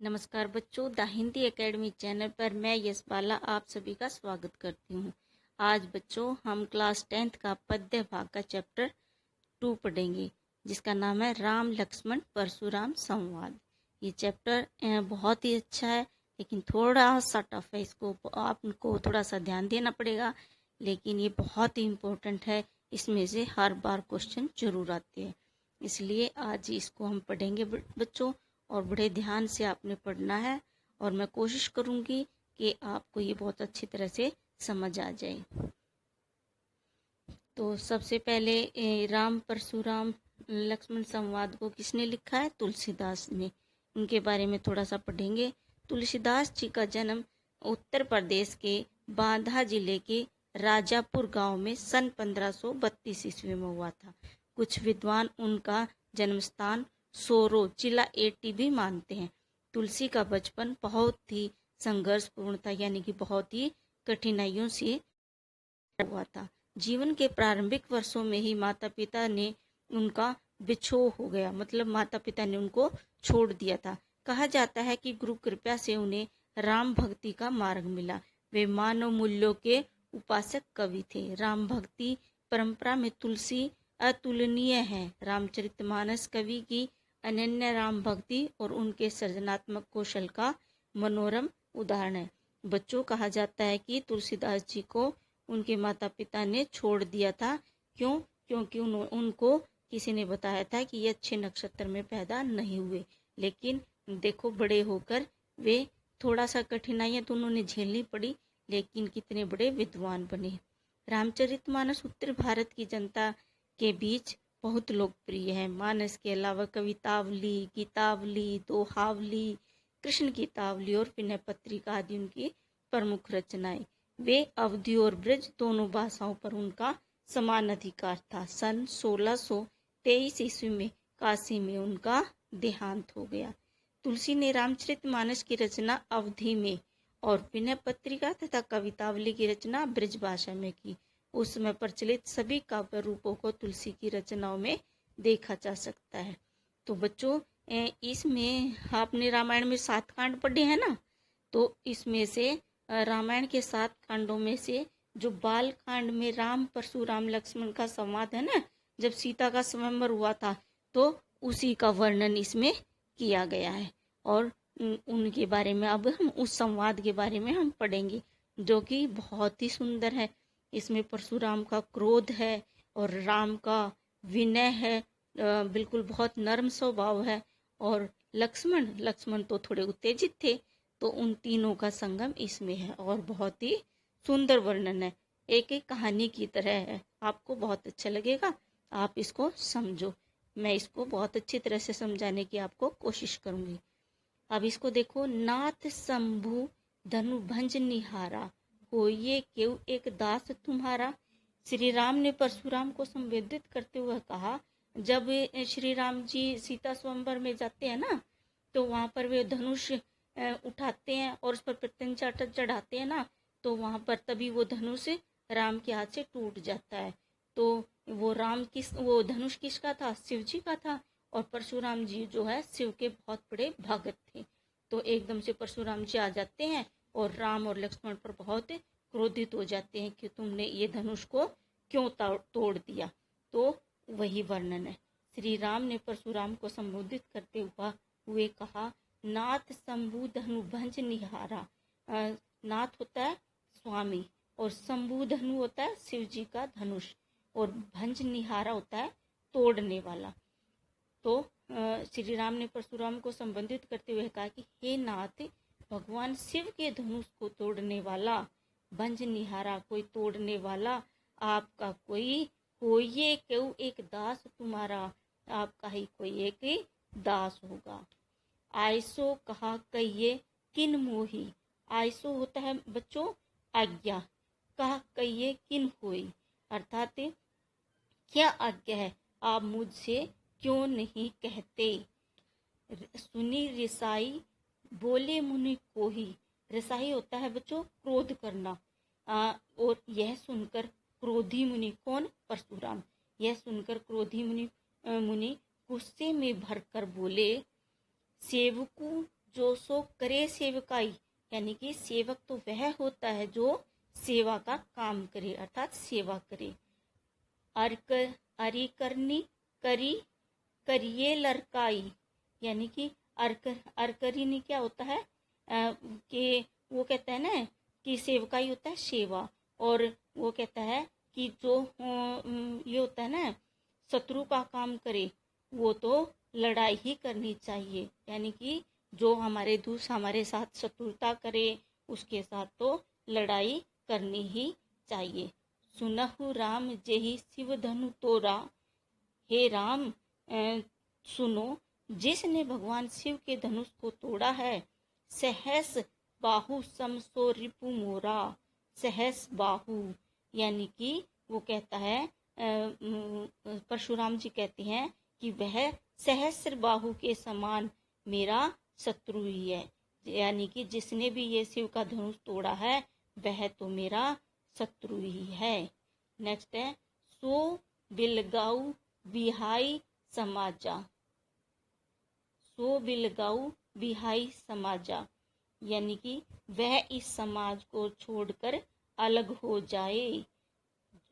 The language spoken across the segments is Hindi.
नमस्कार बच्चों, द हिंदी एकेडमी चैनल पर मैं यशबाला आप सभी का स्वागत करती हूँ। आज बच्चों हम क्लास 10th का पद्य भाग का चैप्टर 2 पढ़ेंगे, जिसका नाम है राम लक्ष्मण परशुराम संवाद। ये चैप्टर बहुत ही अच्छा है, लेकिन थोड़ा सा टफ है। इसको आपको थोड़ा सा ध्यान देना पड़ेगा, लेकिन ये बहुत ही इम्पोर्टेंट है। इसमें से हर बार क्वेश्चन जरूर आते हैं, इसलिए आज इसको हम पढ़ेंगे बच्चों। और बड़े ध्यान से आपने पढ़ना है, और मैं कोशिश करूंगी कि आपको ये बहुत अच्छी तरह से समझ आ जाए। तो सबसे पहले राम परशुराम लक्ष्मण संवाद को किसने लिखा है? तुलसीदास ने। उनके बारे में थोड़ा सा पढ़ेंगे। तुलसीदास जी का जन्म उत्तर प्रदेश के बांदा जिले के राजापुर गांव में सन 1532 ईस्वी में हुआ था। कुछ विद्वान उनका जन्म स्थान सोरो जिला एटी भी मानते हैं। तुलसी का बचपन बहुत ही संघर्षपूर्ण था, यानी कि बहुत ही कठिनाइयों से हुआ था। जीवन के प्रारंभिक वर्षों में ही माता पिता ने उनका बिछोह हो गया, मतलब माता पिता ने उनको छोड़ दिया था। कहा जाता है कि गुरु कृपा से उन्हें राम भक्ति का मार्ग मिला। वे मानव मूल्यों के उपासक कवि थे। राम भक्ति परंपरा में तुलसी अतुलनीय है। रामचरितमानस कवि की अनन्य राम भक्ति और उनके सृजनात्मक कौशल का मनोरम उदाहरण है। बच्चों, कहा जाता है कि तुलसीदास जी को उनके माता पिता ने छोड़ दिया था। क्यों? क्योंकि उनको किसी ने बताया था कि ये अच्छे नक्षत्र में पैदा नहीं हुए। लेकिन देखो, बड़े होकर वे थोड़ा सा कठिनाइयां तो उन्होंने झेलनी पड़ी, लेकिन कितने बड़े विद्वान बने। रामचरितमानस उत्तर भारत की जनता के बीच बहुत लोकप्रिय है। मानस के अलावा कवितावली, गीतावली, दोहावली, कृष्ण गीतावली और विनय पत्रिका आदि उनकी प्रमुख रचनाएं। वे अवधी और ब्रज दोनों भाषाओं पर उनका समान अधिकार था। सन 1623 ईस्वी में काशी में उनका देहांत हो गया। तुलसी ने रामचरितमानस की रचना अवधी में और विनय पत्रिका तथा कवितावली की रचना ब्रज भाषा में की। उस समय प्रचलित सभी काव्य रूपों को तुलसी की रचनाओं में देखा जा सकता है। तो बच्चों, इसमें आपने रामायण में 7 कांड पढ़े हैं ना, तो इसमें से रामायण के 7 कांडों में से जो बाल कांड में राम परशुराम लक्ष्मण का संवाद है ना, जब सीता का स्वयंवर हुआ था, तो उसी का वर्णन इसमें किया गया है। और उनके बारे में अब हम उस संवाद के बारे में हम पढ़ेंगे, जो कि बहुत ही सुंदर है। इसमें परशुराम का क्रोध है और राम का विनय है, बिल्कुल बहुत नर्म स्वभाव है। और लक्ष्मण तो थोड़े उत्तेजित थे। तो उन तीनों का संगम इसमें है और बहुत ही सुंदर वर्णन है, एक एक कहानी की तरह है। आपको बहुत अच्छा लगेगा, आप इसको समझो। मैं इसको बहुत अच्छी तरह से समझाने की आपको कोशिश करूंगी। अब इसको देखो। नाथ शंभु धनु भंज निहारा, हो ये क्यों एक दास तुम्हारा। श्री राम ने परशुराम को संबोधित करते हुए कहा, जब श्री राम जी सीता स्वयंवर में जाते हैं ना, तो वहां पर वे धनुष उठाते हैं और उस पर प्रत्यंचा चढ़ाते हैं ना, तो वहां पर तभी वो धनुष राम के हाथ से टूट जाता है। तो वो धनुष किसका था? शिव जी का था। और परशुराम जी जो है शिव के बहुत बड़े भक्त थे। तो एकदम से परशुराम जी आ जाते हैं और राम और लक्ष्मण पर बहुत क्रोधित हो जाते हैं कि तुमने ये धनुष को क्यों तोड़ दिया। तो वही वर्णन है। श्री राम ने परशुराम को संबोधित करते हुए कहा, नाथ शंभु धनु भंज निहारा। नाथ होता है स्वामी, और शंभु धनु होता है शिव जी का धनुष, और भंज निहारा होता है तोड़ने वाला। तो श्री राम ने परशुराम को संबोधित करते हुए कहा कि हे नाथ, भगवान शिव के धनुष को तोड़ने वाला, भंज निहारा कोई तोड़ने वाला, आपका कोई क्यों एक दास तुम्हारा, आपका ही कोई एक दास होगा। आयसो कहा कहिए किन मोही। आयसो होता है बच्चों आज्ञा, कहा कहिए किन होई, अर्थात क्या आज्ञा है, आप मुझसे क्यों नहीं कहते। सुनी रिसाई बोले मुनि कोही। रिसाई होता है बच्चों क्रोध करना। और यह सुनकर क्रोधी मुनि, कौन? परशुराम। यह सुनकर क्रोधी मुनि गुस्से में भरकर बोले, सेवकू जो सो करे सेवकाई, यानी कि सेवक तो वह होता है जो सेवा का काम करे, अर्थात सेवा करे। अर्क अरी करनी करी करिए लड़काई, यानी कि अर्करिनी क्या होता है कि वो कहता है ना कि सेवकाई होता है सेवा, और वो कहता है कि जो ये होता है ना शत्रु का काम करे वो तो लड़ाई ही करनी चाहिए, यानी कि जो हमारे साथ शत्रुता करे उसके साथ तो लड़ाई करनी ही चाहिए। सुनहु राम जेहि शिव धनु तोरा, हे राम सुनो जिसने भगवान शिव के धनुष को तोड़ा है। सहस बाहु समसो रिपु मोरा, सहस बाहु यानी कि वो कहता है परशुराम जी कहते हैं कि वह सहस्र बाहु के समान मेरा शत्रु ही है, यानी कि जिसने भी ये शिव का धनुष तोड़ा है वह तो मेरा शत्रु ही है। नेक्स्ट है सो बिलगाऊ बिहाई समाजा, सो बिलगाऊ बिहाई समाजा, यानी कि वह इस समाज को छोड़कर अलग हो जाए।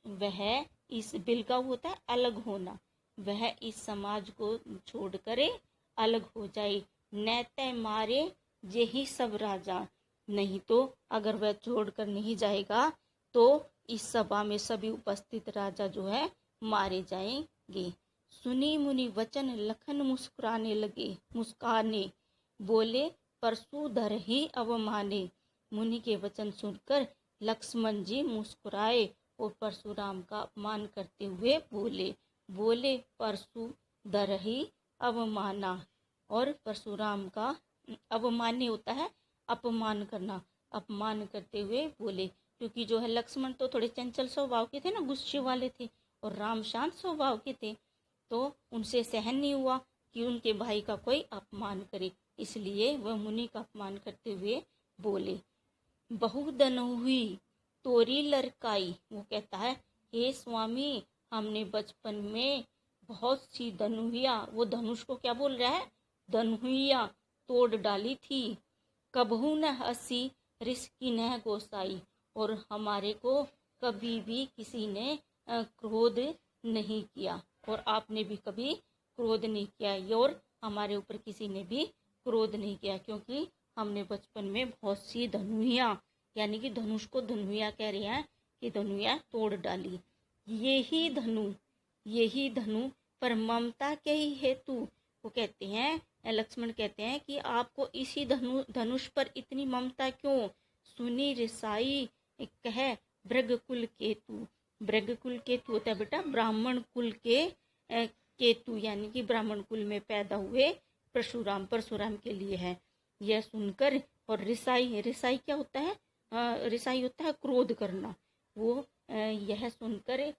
वह इस बिलगाऊ होता है अलग होना, वह इस समाज को छोड़कर अलग हो जाए। नैते मारे यही सब राजा, नहीं तो अगर वह छोड़कर नहीं जाएगा तो इस सभा में सभी उपस्थित राजा जो है मारे जाएंगे। सुनी मुनि वचन लखन मुस्कुराने लगे, मुस्काने बोले परशुधर ही अवमाने। मुनि के वचन सुनकर लक्ष्मण जी मुस्कुराए और परशुराम का अपमान करते हुए बोले परशुधर ही अवमाना। और परशुराम का अवमान्य होता है अपमान करना, अपमान करते हुए बोले, क्योंकि जो है लक्ष्मण तो थोड़े चंचल स्वभाव के थे ना, गुस्से वाले थे, और राम शांत स्वभाव के थे, तो उनसे सहन नहीं हुआ कि उनके भाई का कोई अपमान करे, इसलिए वह मुनि का अपमान करते हुए बोले। बहुदन हुई तोरी लड़काई, वो कहता है हे स्वामी हमने बचपन में बहुत सी धनुहिया, वो धनुष को क्या बोल रहा है, धनुहिया तोड़ डाली थी। कबहू न हसी रिस्की न गोसाई, और हमारे को कभी भी किसी ने क्रोध नहीं किया, और आपने भी कभी क्रोध नहीं किया, और हमारे ऊपर किसी ने भी क्रोध नहीं किया, क्योंकि हमने बचपन में बहुत सी धनुहिया, यानी कि धनुष को धनुहिया कह रहे हैं कि धनुहिया तोड़ डाली। यही धनु पर ममता के ही हेतु, वो कहते हैं लक्ष्मण कहते हैं कि आपको इसी धनुष पर इतनी ममता क्यों। सुनी रिसाई कह भृगकुल केतु, भृगकुल केतु होता है बेटा ब्राह्मण कुल के केतु, यानी कि ब्राह्मण कुल में पैदा हुए परशुराम के लिए है। यह सुनकर, और रिसाई क्या होता है, रिसाई होता है क्रोध करना, वो यह सुनकर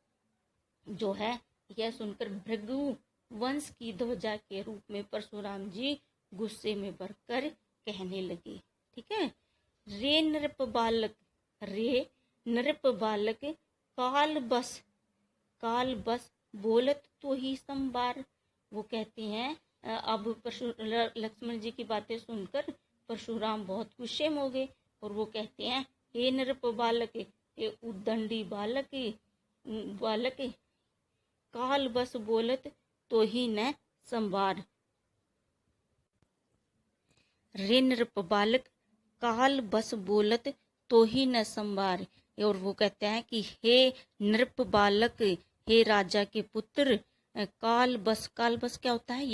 भृगु वंश की ध्वजा के रूप में परशुराम जी गुस्से में भरकर कहने लगे। ठीक है। रे नृप बालक काल बस बोलत तो ही संबार, वो कहते हैं अब लक्ष्मण जी की बातें सुनकर परशुराम बहुत गुस्से में हो गए, और वो कहते हैं हे नृप बालक, ये उद्दंडी बालक काल बस बोलत तो ही न संभार। रे नृप बालक काल बस बोलत तो ही न संभार, और वो कहते हैं कि हे नृप बालक, हे राजा के पुत्र, काल बस क्या होता है,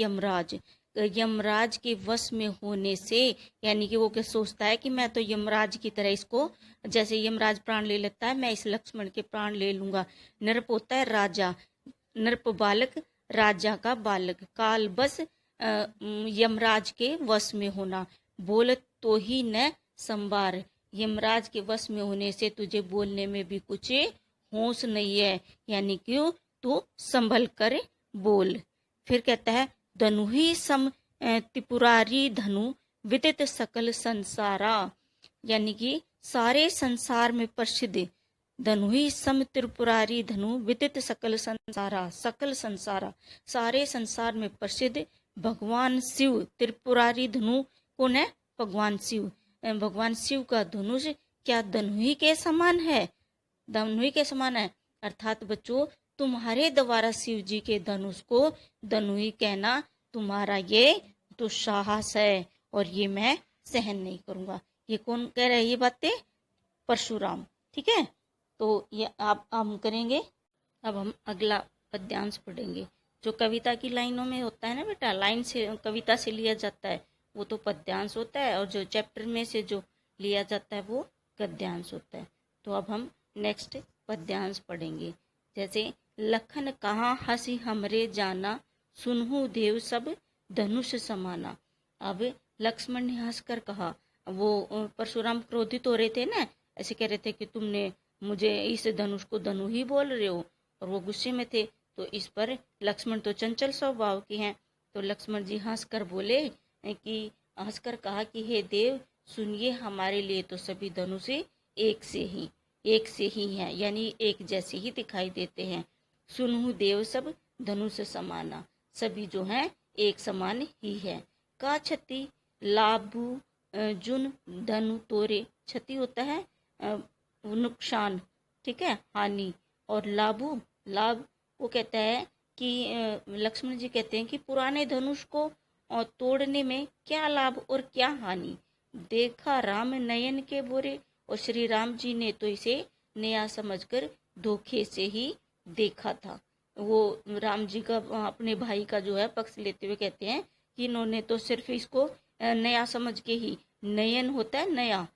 यमराज के वश में होने से, यानी कि वो क्या सोचता है कि मैं तो यमराज की तरह इसको, जैसे यमराज प्राण ले लेता है मैं इस लक्ष्मण के प्राण ले लूंगा। नृप होता है राजा, नृप बालक राजा का बालक, काल बस यमराज के वश में होना, बोलत तो ही न संभार, यमराज के वश में होने से तुझे बोलने में भी कुछ होश नहीं है, यानी कि तू संभल कर बोल। फिर कहता है धनु ही सम त्रिपुरारी धनु विदित सकल संसारा, यानी कि सारे संसार में प्रसिद्ध, धनु ही सम त्रिपुरारी धनु विदित सकल संसारा, सारे संसार में प्रसिद्ध भगवान शिव त्रिपुरारी धनु कौन है, भगवान शिव का धनुष क्या धनुही के समान है? धनुही के समान है। अर्थात बच्चों, तुम्हारे द्वारा शिव जी के धनुष को धनुही कहना तुम्हारा ये दुस्साहस है और ये मैं सहन नहीं करूंगा। ये कौन कह रहा है ये बातें? परशुराम। ठीक है, तो ये आप हम करेंगे। अब हम अगला पद्यांश पढ़ेंगे। जो कविता की लाइनों में होता है ना बेटा, लाइन से कविता से लिया जाता है वो तो पद्यांश होता है, और जो चैप्टर में से जो लिया जाता है वो गद्यांश होता है। तो अब हम नेक्स्ट पद्यांश पढ़ेंगे। जैसे लखन कहाँ हंसी हमरे जाना, सुनहु देव सब धनुष समाना। अब लक्ष्मण ने हंसकर कहा, वो परशुराम क्रोधित हो रहे थे ना, ऐसे कह रहे थे कि तुमने मुझे इस धनुष को धनु ही बोल रहे हो, और वो गुस्से में थे। तो इस पर लक्ष्मण तो चंचल स्वभाव के हैं, तो लक्ष्मण जी हंसकर बोले कि हंसकर कहा कि हे देव सुनिए, हमारे लिए तो सभी धनुष एक से ही हैं, यानी एक जैसे ही दिखाई देते हैं। सुनहु देव सब धनुष समाना, सभी जो हैं एक समान ही है। का क्षति लाभु जुन धनु तोरे, क्षति होता है नुकसान, ठीक है, हानि, और लाभ वो कहता है कि लक्ष्मण जी कहते हैं कि पुराने धनुष को तोड़ने में क्या लाभ और क्या हानि। देखा राम नयन के बोरे, और श्री राम जी ने तो इसे नया समझकर धोखे से ही देखा था। वो राम जी का अपने भाई का जो है पक्ष लेते हुए कहते हैं कि इन्होंने तो सिर्फ इसको नया समझ के ही, नयन होता है नया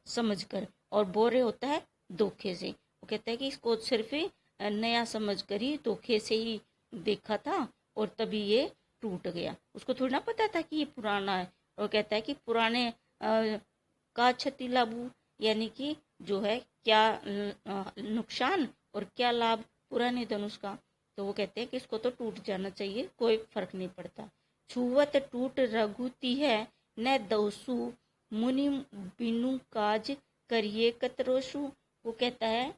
समझकर, और बोरे होता है धोखे से। वो कहता है कि इसको सिर्फ नया समझकर ही धोखे से ही देखा था और तभी ये टूट गया। उसको थोड़ा ना पता था कि ये पुराना है। और कहता है कि पुराने का क्षति लाभू, यानी कि जो है क्या नुकसान और क्या लाभ पुराने धनुष का। तो वो कहते हैं कि इसको तो टूट जाना चाहिए, कोई फर्क नहीं पड़ता। छुवत टूट रघुती है न दौसु, मुनि बिनु काज करिए कतरोसु। वो कहता है,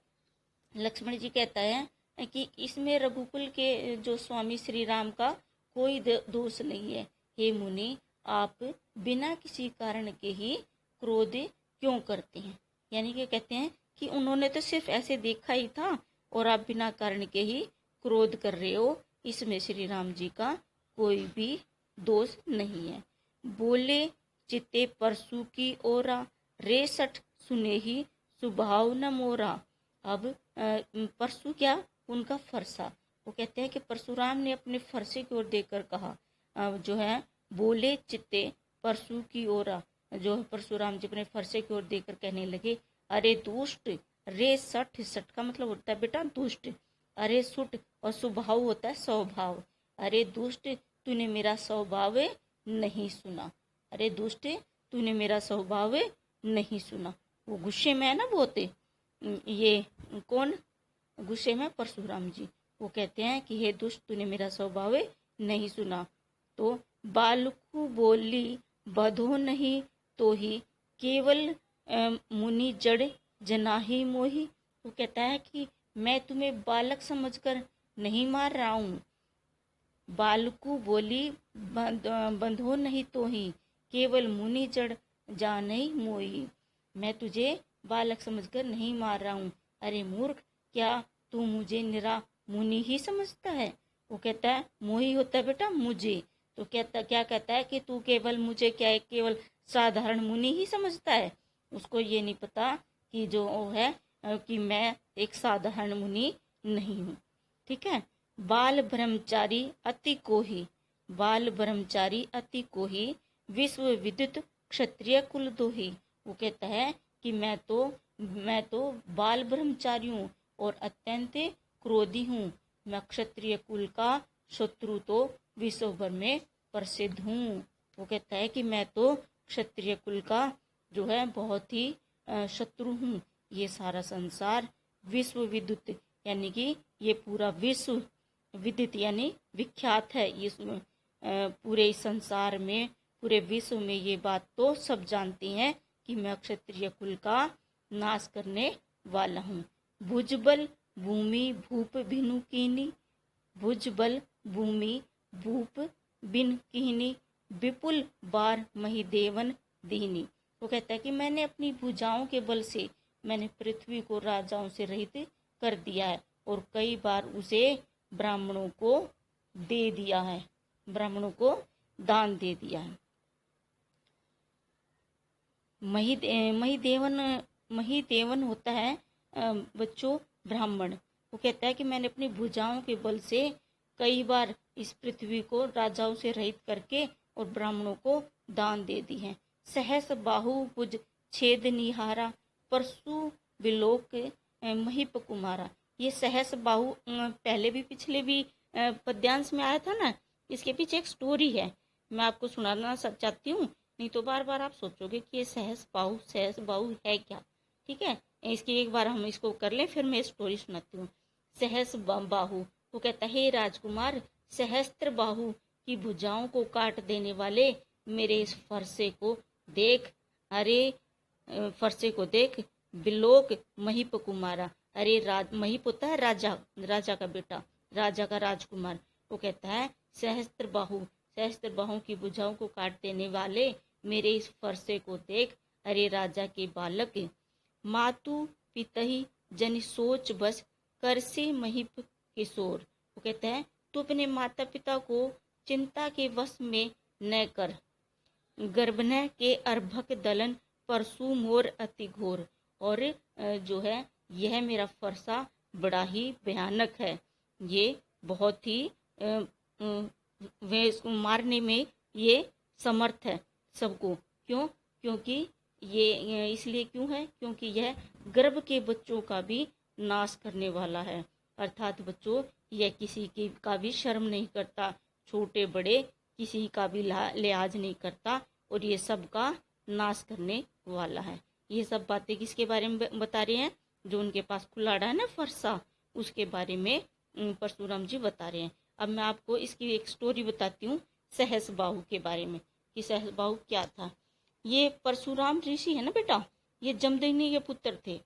लक्ष्मण जी कहता है कि इसमें रघुकुल के जो स्वामी श्री राम का कोई दोष नहीं है। हे मुनि, आप बिना किसी कारण के ही क्रोध क्यों करते हैं? यानी कि कहते हैं कि उन्होंने तो सिर्फ ऐसे देखा ही था और आप बिना कारण के ही क्रोध कर रहे हो, इसमें श्री राम जी का कोई भी दोष नहीं है। बोले चिते परसु की ओरा, रे सठ सुने ही सुभाव न मोरा। अब परसु क्या, उनका फरसा। वो कहते हैं कि परशुराम ने अपने फरसे की ओर देखकर कहा, जो है बोले चित्ते परसु की ओरा, जो परशुराम जी अपने फरसे की ओर देखकर कहने लगे, अरे दुष्ट, रे सठ, सठ का मतलब होता है बेटा दुष्ट, अरे सुट, और स्वभाव होता है स्वभाव। अरे दुष्ट, तूने मेरा स्वभाव नहीं सुना। अरे दुष्ट, तूने मेरा स्वभाव नहीं सुना। वो गुस्से में है ना बहुत। ये कौन गुस्से में? परशुराम जी। वो कहते हैं कि हे दुष्ट, तूने मेरा स्वभाव नहीं सुना। तो बालकु बोली बधो नहीं तो ही, केवल मुनि जड़ जनाही मोही। वो कहता है कि मैं तुम्हें बालक समझकर नहीं मार रहा हूँ। बालकु बोली बंधो नहीं तो ही, केवल मुनि जड़ जाने मोही। मैं तुझे बालक समझकर नहीं मार रहा हूँ। अरे मूर्ख, क्या तू मुझे निरा मुनि ही समझता है? वो कहता है मोही होता है बेटा मुझे। तो क्या कहता है कि तू केवल मुझे क्या है, केवल साधारण मुनि ही समझता है। उसको ये नहीं पता कि जो है कि मैं एक साधारण मुनि नहीं हूँ। ठीक है। बाल ब्रह्मचारी अति कोही, बाल ब्रह्मचारी अति कोही, विश्व विदित क्षत्रिय कुल दोही। वो कहता है कि मैं तो बाल ब्रह्मचारी हूँ और अत्यंत क्रोधी हूँ। मैं क्षत्रिय कुल का शत्रु तो विश्व भर में प्रसिद्ध हूँ। वो कहता है कि मैं तो क्षत्रिय कुल का जो है बहुत ही शत्रु हूँ। ये सारा संसार विश्व विदित, यानी कि ये पूरा विश्व विदित यानी विख्यात है। ये पूरे संसार में, पूरे विश्व में ये बात तो सब जानते हैं कि मैं क्षत्रिय कुल का नाश करने वाला हूँ। भुजबल भूमि भूप भिनु कीनी, भुजबल भूमि भूप बिन कीनी, विपुल बार महिदेवन दीनी। वो कहता है कि मैंने अपनी भुजाओं के बल से मैंने पृथ्वी को राजाओं से रहित कर दिया है और कई बार उसे ब्राह्मणों को दे दिया है, ब्राह्मणों को दान दे दिया है। महिदेवन होता है बच्चों ब्राह्मण। वो कहता है कि मैंने अपनी भुजाओं के बल से कई बार इस पृथ्वी को राजाओं से रहित करके और ब्राह्मणों को दान दे दी है। सहस बाहु भुज छेद निहारा परसु बिलोक महिप कुमारा। ये सहस बाहु पहले भी पिछले भी पद्यांश में आया था ना। इसके पीछे एक स्टोरी है, मैं आपको सुनाना चाहती हूँ, नहीं तो बार बार आप सोचोगे कि ये सहस बाहु है क्या। ठीक है, इसकी एक बार हम इसको कर लें, फिर मैं स्टोरी सुनाती हूँ। सहस बाहु, वो कहता है राजकुमार, सहस्त्र बाहु की भुजाओं को काट देने वाले मेरे इस फरसे को देख। अरे फरसे को देख, बिलोक महिप कुमारा। अरे महिप होता है राजा, राजा का बेटा, राजा का राजकुमार। वो कहता है सहस्त्र बाहु की भुजाओं को काट देने वाले मेरे इस फरसे को देख। अरे राजा के बालक, मातु पितहि जन सोच बस कर से महिप किशोर। वो कहता है तू अपने माता पिता को चिंता के वश में न कर, गर्भन के अर्भक दलन परसु मोर अति घोर। और जो है यह मेरा फरसा बड़ा ही भयानक है, ये बहुत ही वे इसको मारने में ये समर्थ है सबको। क्यों? क्योंकि ये इसलिए क्यों है? क्योंकि यह गर्भ के बच्चों का भी नाश करने वाला है। अर्थात बच्चों, यह किसी की का भी शर्म नहीं करता, छोटे बड़े किसी का भी लिहाज नहीं करता, और ये सब का नाश करने वाला है। ये सब बातें किसके बारे में बता रहे हैं? जो उनके पास कुल्हाड़ा है ना, फरसा, उसके बारे में परशुराम जी बता रहे हैं। अब मैं आपको इसकी एक स्टोरी बताती हूँ सहस बाहु के बारे में, कि सहस बाहु क्या था। ये परशुराम ऋषि है ना बेटा, ये जमदग्नि के पुत्र थे।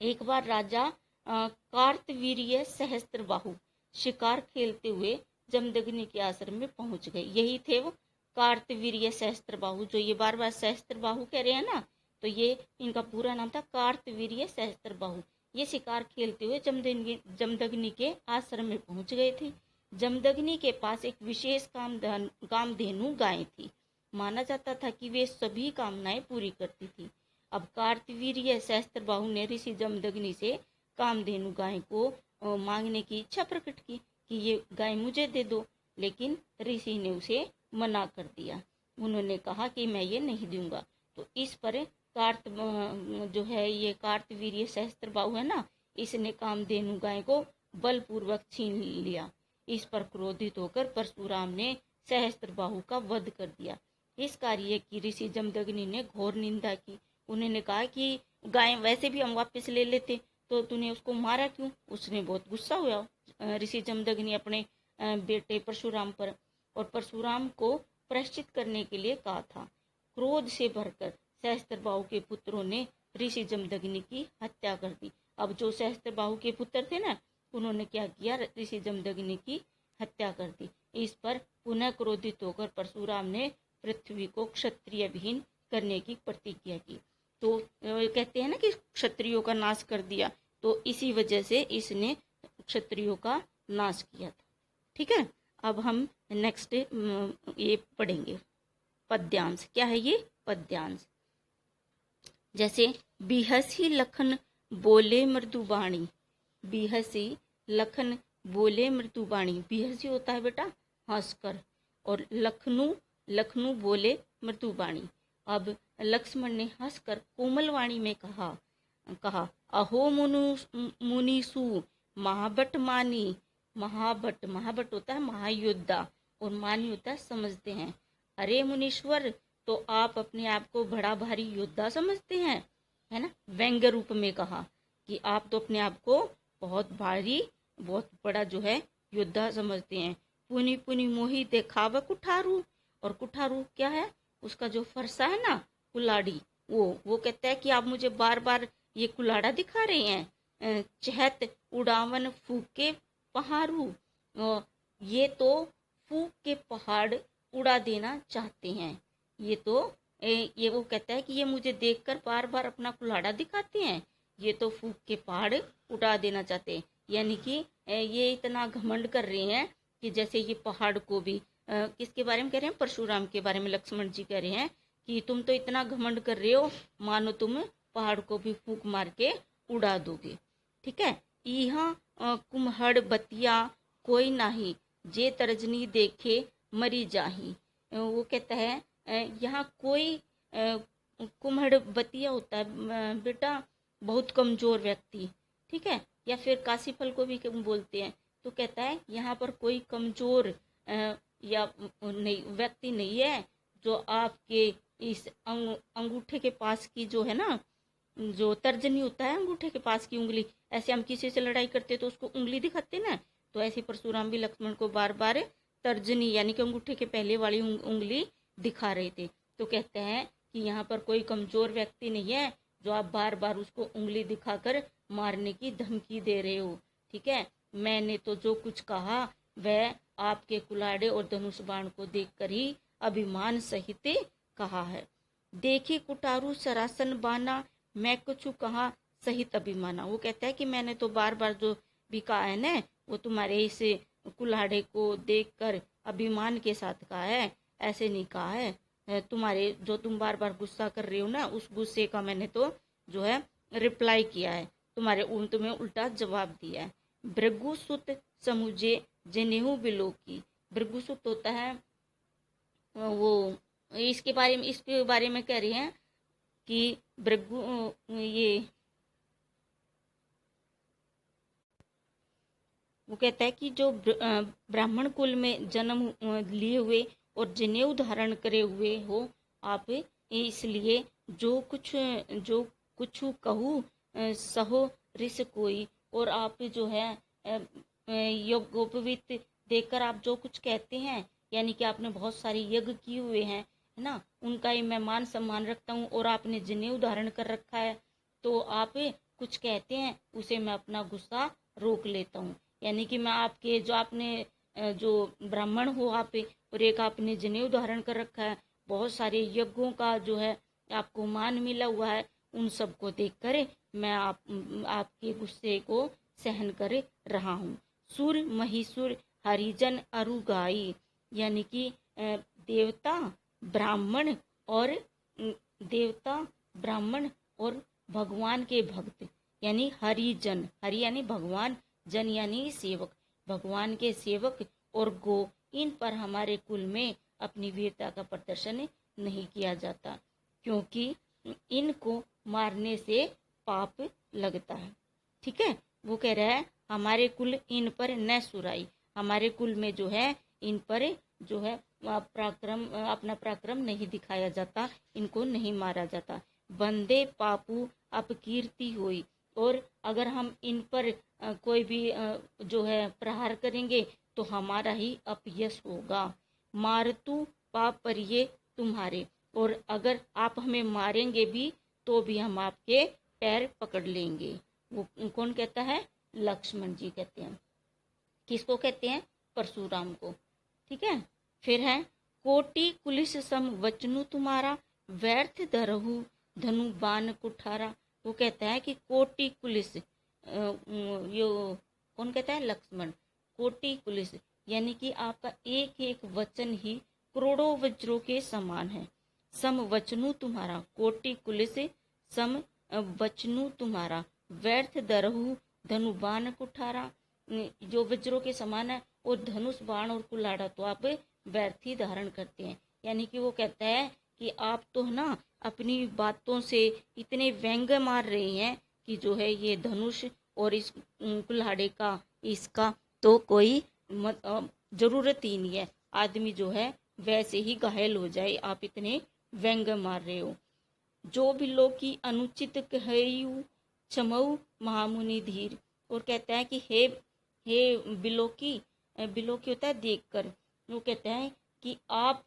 एक बार राजा कार्तवीर्य सहस्त्र बाहु शिकार खेलते हुए जमदग्नि के आश्रम में पहुंच गए। यही थे वो कार्तवीर्य सहस्त्र बाहु, जो ये बार बार सहस्त्र बाहु कह रहे हैं ना, तो ये इनका पूरा नाम था कार्तवीर्य सहस्त्र बाहु। ये शिकार खेलते हुए जमदग्नि के आश्रम में पहुंच गए थे। जमदग्नि के पास एक विशेष कामधेनु गाय थी। माना जाता था कि वे सभी कामनाएं पूरी करती थी। अब कार्तवीर्य सहस्त्र बाहु ने ऋषि जमदग्नि से कामधेनु गाय को मांगने की इच्छा प्रकट की कि ये गाय मुझे दे दो, लेकिन ऋषि ने उसे मना कर दिया। उन्होंने कहा कि मैं ये नहीं दूंगा। तो इस पर जो है ये कार्तवीर्य सहस्त्र बाहु है ना, इसने कामधेनु गाय को बलपूर्वक छीन लिया। इस पर क्रोधित होकर परशुराम ने सहस्त्र बाहु का वध कर दिया। इस कार्य की ऋषि जमदग्नि ने घोर निंदा की। उन्होंने कहा कि गाय वैसे भी हम वापस ले लेते, तो तूने उसको मारा क्यों? उसने बहुत गुस्सा हुआ ऋषि जमदग्नि अपने बेटे परशुराम पर, और परशुराम को प्रायश्चित करने के लिए कहा था। क्रोध से भरकर सहस्त्र बाहु के पुत्रों ने ऋषि जमदग्नि की हत्या कर दी। अब जो सहस्त्र बाहु के पुत्र थे ना, उन्होंने क्या किया? ऋषि जमदग्नि की हत्या कर दी। इस पर पुनः क्रोधित होकर परशुराम ने पृथ्वी को क्षत्रिय विहीन करने की प्रतिज्ञा की। तो कहते हैं ना कि क्षत्रियों का नाश कर दिया, तो इसी वजह से इसने क्षत्रियों का नाश किया था। ठीक है, अब हम नेक्स्ट ये पढ़ेंगे पद्यांश। क्या है ये? पद्यांश। जैसे बिहसी लखन बोले मृदुबाणी, बिहसी लखन बोले मृदुबाणी। बिहसी होता है बेटा हंसकर, और लखनऊ बोले मृदुबाणी। अब लक्ष्मण ने हंसकर कोमल वाणी में कहा अहो मुनीसु महाभट मानी। महाभट होता है महायोद्धा, और मानी होता है समझते हैं। अरे मुनीश्वर, तो आप अपने आप को बड़ा भारी योद्धा समझते हैं, है ना। व्यंग्य रूप में कहा कि आप तो अपने आप को बहुत भारी, बहुत बड़ा जो है योद्धा समझते हैं। पुनि पुनि मोही देखाव कुठारू, और कुठारू क्या है? उसका जो फरसा है ना, कुल्हाड़ी, वो कहता है कि आप मुझे बार बार ये कुल्हाड़ा दिखा रहे हैं। चहत उड़ावन फूके पहाड़ू, ये तो फूक के पहाड़ उड़ा देना चाहते हैं। ये तो ये वो कहता है कि ये मुझे देखकर बार बार अपना कुल्हाड़ा दिखाते हैं, ये तो फूंक के पहाड़ उठा देना चाहते हैं। यानी कि ये इतना घमंड कर रहे हैं कि जैसे ये पहाड़ को भी किसके बारे में कह रहे हैं, परशुराम के बारे में लक्ष्मण जी कह रहे हैं कि तुम तो इतना घमंड कर रहे हो, मानो तुम पहाड़ को भी फूंक मार के उड़ा दोगे। ठीक है, यहाँ कुम्हड़ बतिया कोई नाही, जे तर्जनी देखे मरी जाही। वो कहता है यहाँ कोई कुम्हड़ बतिया होता है बेटा, बहुत कमजोर व्यक्ति, ठीक है, या फिर काशी फल को भी बोलते हैं। तो कहता है यहाँ पर कोई कमजोर या नहीं व्यक्ति नहीं है जो आपके इस अंगूठे के पास की जो है ना, जो तर्जनी होता है अंगूठे के पास की उंगली, ऐसे हम किसी से लड़ाई करते तो उसको उंगली दिखाते ना, तो ऐसे परशुराम भी लक्ष्मण को बार बार तर्जनी यानी कि अंगूठे के पहले वाली उंगली दिखा रहे थे। तो कहते हैं कि यहाँ पर कोई कमजोर व्यक्ति नहीं है जो आप बार बार उसको उंगली दिखाकर मारने की धमकी दे रहे हो। ठीक है, मैंने तो जो कुछ कहा वह आपके कुल्हाड़े और धनुष बाण को देखकर ही अभिमान सहित कहा है। देखी कुटारू सरासन बाना, मैं कुछ कहा सहित अभिमाना। वो कहता है कि मैंने तो बार बार जो भी कहा है ना, वो तुम्हारे इस कुल्हाड़े को देखकर अभिमान के साथ कहा है, ऐसे नहीं कहा है। तुम्हारे जो तुम बार बार गुस्सा कर रहे हो ना, उस गुस्से का मैंने तो जो है रिप्लाई किया है, तुम्हें उल्टा जवाब दिया है। भृगुसुत समुझे जनेहू बिलोकी। भृगुसुत होता है वो, इस बारे में कह रही हैं कि भृगु ये वो कहता है कि जो ब्राह्मण कुल में जन्म लिए हुए और जनेऊ धारण करे हुए हो आप, इसलिए जो कुछ कहूँ सहो रिस कोई। और आप जो है यज्ञोपवीत देखकर आप जो कुछ कहते हैं, यानी कि आपने बहुत सारे यज्ञ किए हुए हैं है ना, उनका ही मैं मान सम्मान रखता हूँ, और आपने जनेऊ धारण कर रखा है, तो आप कुछ कहते हैं उसे मैं अपना गुस्सा रोक लेता हूँ। यानी कि मैं आपके जो आपने जो ब्राह्मण हो आप, और एक आपने जनेऊ धारण कर रखा है, बहुत सारे यज्ञों का जो है आपको मान मिला हुआ है, उन सबको देखकर मैं आपके गुस्से को सहन कर रहा हूँ। सुर महिसुर हरिजन अरुगाई, यानी कि देवता ब्राह्मण और भगवान के भक्त, यानी हरिजन, हरि यानी भगवान, जन यानी सेवक, भगवान के सेवक और गो, इन पर हमारे कुल में अपनी वीरता का प्रदर्शन नहीं किया जाता, क्योंकि इनको मारने से पाप लगता है। ठीक है, वो कह रहा है हमारे कुल इन पर न सुराई, हमारे कुल में जो है इन पर जो है अपना पराक्रम नहीं दिखाया जाता, इनको नहीं मारा जाता। बंदे पापू अपकीर्ति हुई, और अगर हम इन पर कोई भी जो है प्रहार करेंगे तो हमारा ही अपयश होगा। मारतू पाप पर ये तुम्हारे, और अगर आप हमें मारेंगे भी तो भी हम आपके पैर पकड़ लेंगे। वो कौन कहता है? लक्ष्मण जी कहते हैं। किसको कहते हैं? परशुराम को। ठीक है, फिर है कोटि कुलिस सम वचनु तुम्हारा, व्यर्थ धरहु धनु बाण कुठारा। वो कहता है कि कोटि कुलिस, यो कौन कहता है? लक्ष्मण। कोटि कुलिस यानी कि आपका एक एक वचन ही करोड़ों वज्रों के समान है। सम वचनु तुम्हारा, कोटि कुलिस सम वचनु तुम्हारा, व्यर्थ दरहु धनु बाण कुठारा, जो वज्रों के समान है, और धनुष बाण और कुल्हाड़ा तो आप व्यर्थ ही धारण करते हैं। यानी कि वो कहता है कि आप तो है ना अपनी बातों से इतने व्यंग मार रहे हैं कि जो है ये धनुष और इस कुल्हाड़े का, इसका तो कोई जरूरत ही नहीं है, आदमी जो है वैसे ही घायल हो जाए, आप इतने व्यंग मार रहे हो। जो बिलो की अनुचित कहयु क्षमऊ महामुनि धीर। और कहता है कि हे बिलोकी, बिलोकी होता है देखकर। वो कहता है कि आप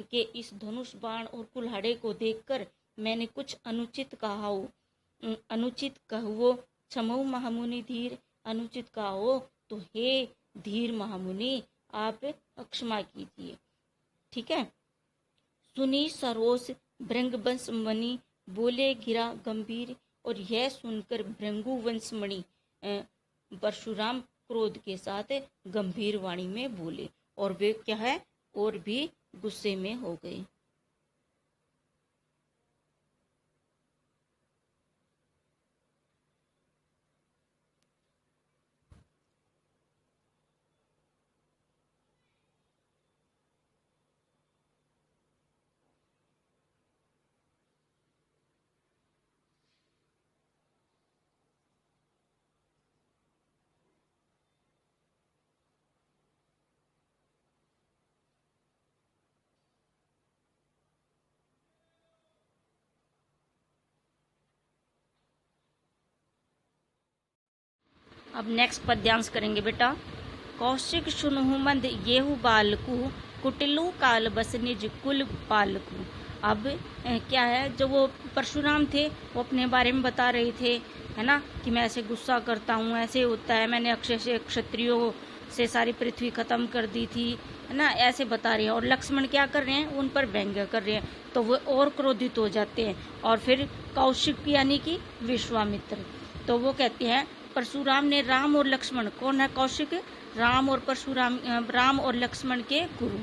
के इस धनुष बाण और कुल्हाड़े को देखकर मैंने कुछ अनुचित कहा हो, अनुचित कहो क्षमऊ महामुनि धीर, अनुचित कहा हो तो हे धीर महामुनि आप क्षमा कीजिए। ठीक है, सुनी सरोस भृंगवंश मणि, बोले गिरा गंभीर। और यह सुनकर भृंगुवंश मणि परशुराम क्रोध के साथ गंभीर वाणी में बोले, और वे क्या है, और भी गुस्से में हो गए। अब नेक्स्ट पद्यांश करेंगे बेटा। कौशिक सुनहु मंद येहु बालकु, कुटिलु काल बस निज कुल पालकु। अब क्या है, जो वो परशुराम थे वो अपने बारे में बता रहे थे, है ना, कि मैं ऐसे गुस्सा करता हूँ, ऐसे होता है, मैंने अक्षय से क्षत्रियों से सारी पृथ्वी खत्म कर दी थी, है ना, ऐसे बता रहे हैं। और लक्ष्मण क्या कर रहे हैं, उन पर व्यंग्य कर रहे हैं, तो वो और क्रोधित हो जाते हैं। और फिर कौशिक यानी कि विश्वामित्र, तो वो कहते हैं परशुराम ने राम और लक्ष्मण, कौन है कौशिक, राम और परशुराम, राम और लक्ष्मण के गुरु,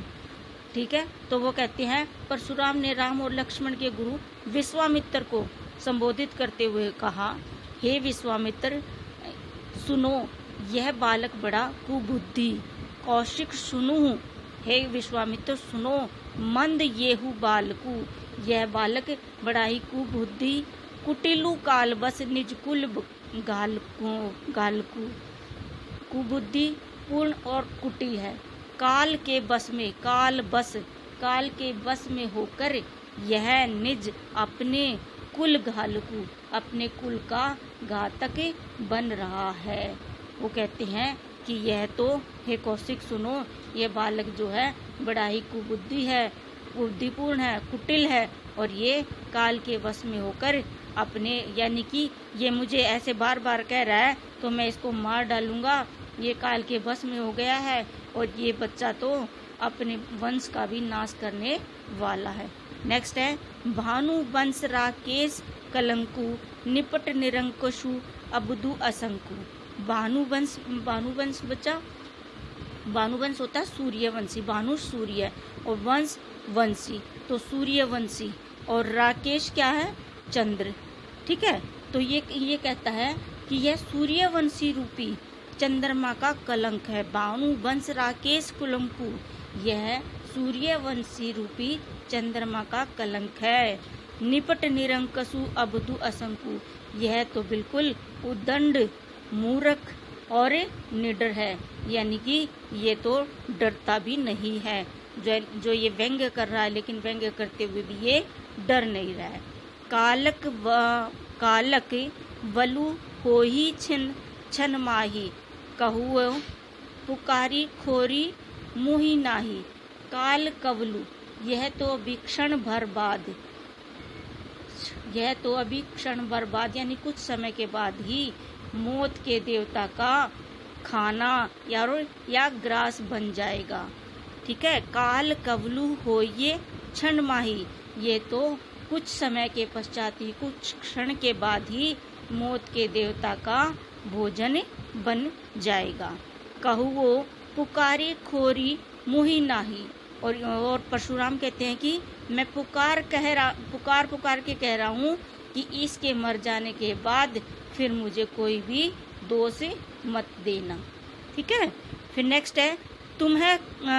ठीक है। तो वो कहते हैं परशुराम ने राम और लक्ष्मण के गुरु विश्वामित्र को संबोधित करते हुए कहा, हे विश्वामित्र सुनो, यह बालक बड़ा कुबुद्धि। कौशिक सुनु, हे विश्वामित्र सुनो, मंद येहु बालकु, यह बालक बड़ा ही कुबुद्धि। कुटिलु काल बस निज कुल गालकु, कुबुद्धि पूर्ण और कुटिल है, काल के बस में, काल के बस में होकर यह निज अपने कुल घालकू, अपने कुल का घातक बन रहा है। वो कहते हैं कि यह तो, हे कौशिक सुनो, ये बालक जो है बड़ा ही कुबुद्धि है, बुद्धिपूर्ण है, कुटिल है, और ये काल के वश में होकर अपने, यानी कि ये मुझे ऐसे बार बार कह रहा है तो मैं इसको मार डालूंगा, ये काल के वश में हो गया है, और ये बच्चा तो अपने वंश का भी नाश करने वाला है। नेक्स्ट है भानु वंश राकेश कलंकु, निपट निरंकुशु अबदु असंकु। भानुवंश बच्चा, भानुवंश होता है सूर्यवंशी, भानु सूर्य और वंश वंशी, तो सूर्यवंशी। और राकेश क्या है, चंद्र, ठीक है। तो ये कहता है कि यह सूर्यवंशी रूपी चंद्रमा का कलंक है। भानु वंश राकेश कुलंकु, यह सूर्यवंशी रूपी चंद्रमा का कलंक है। निपट निरंकसु अबदु असंकु, यह तो बिल्कुल उदंड, मूर्ख और निडर है, यानी कि ये तो डरता भी नहीं है। जो ये व्यंग्य कर रहा है, लेकिन व्यंग्य करते हुए भी ये डर नहीं रहा है। कालक वलु होही छन माही, कहु पुकारी खोरी मुहि नाही। काल कवलु, यह तो अभी क्षण भर बाद, यानी कुछ समय के बाद ही मौत के देवता का खाना या ग्रास बन जाएगा, ठीक है। काल कवलु होइए क्षण माही, ये तो कुछ समय के पश्चात ही, कुछ क्षण के बाद ही मौत के देवता का भोजन बन जाएगा। कहू वो पुकारी खोरी मुहि नाही, और परशुराम कहते हैं कि मैं पुकार के कह रहा हूँ कि इसके मर जाने के बाद फिर मुझे कोई भी दोष मत देना, ठीक है। फिर नेक्स्ट है तुम्हें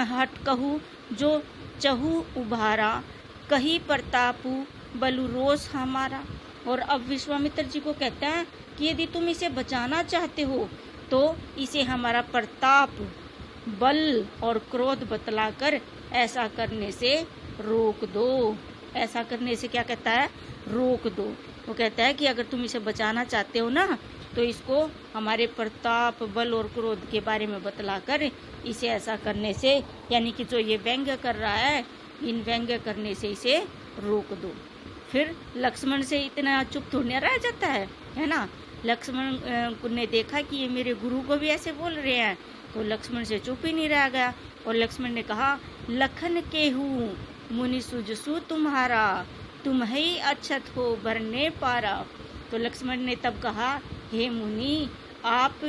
हट कहू जो चहु उभारा, कही प्रतापु बलु रोष हमारा। और अब विश्वामित्र जी को कहता है कि यदि तुम इसे बचाना चाहते हो तो इसे हमारा प्रताप, बल और क्रोध बतलाकर ऐसा करने से रोक दो। ऐसा करने से क्या कहता है, रोक दो। वो कहता है कि अगर तुम इसे बचाना चाहते हो ना, तो इसको हमारे प्रताप, बल और क्रोध के बारे में बतलाकर इसे ऐसा करने से, यानी कि जो ये व्यंग्य कर रहा है, इन व्यंग्य करने से इसे रोक दो। फिर लक्ष्मण से इतना चुप थोड़ी रह जाता है ना। लक्ष्मण ने देखा कि ये मेरे गुरु को भी ऐसे बोल रहे हैं, तो लक्ष्मण से चुप ही नहीं रह गया। और लक्ष्मण ने कहा लखन केहू मुनि सुजसु तुम्हारा, तुम ही अच्छत हो भरने पारा। तो लक्ष्मण ने तब कहा, हे मुनि आप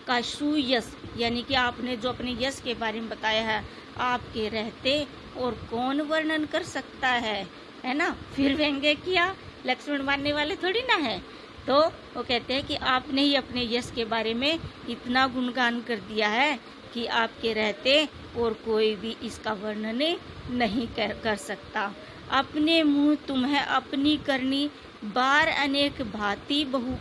का सुयश, यानी कि आपने जो अपने यश के बारे में बताया है, आपके रहते और कौन वर्णन कर सकता है ना। फिर व्यंग्य किया, लक्ष्मण मानने वाले थोड़ी ना है। तो वो कहते हैं कि आपने ही अपने यश के बारे में इतना गुणगान कर दिया है कि आपके रहते और कोई भी इसका वर्णन नहीं कर सकता। अपने मुँह तुम्हें अपनी करनी, बार अनेक भांति बहु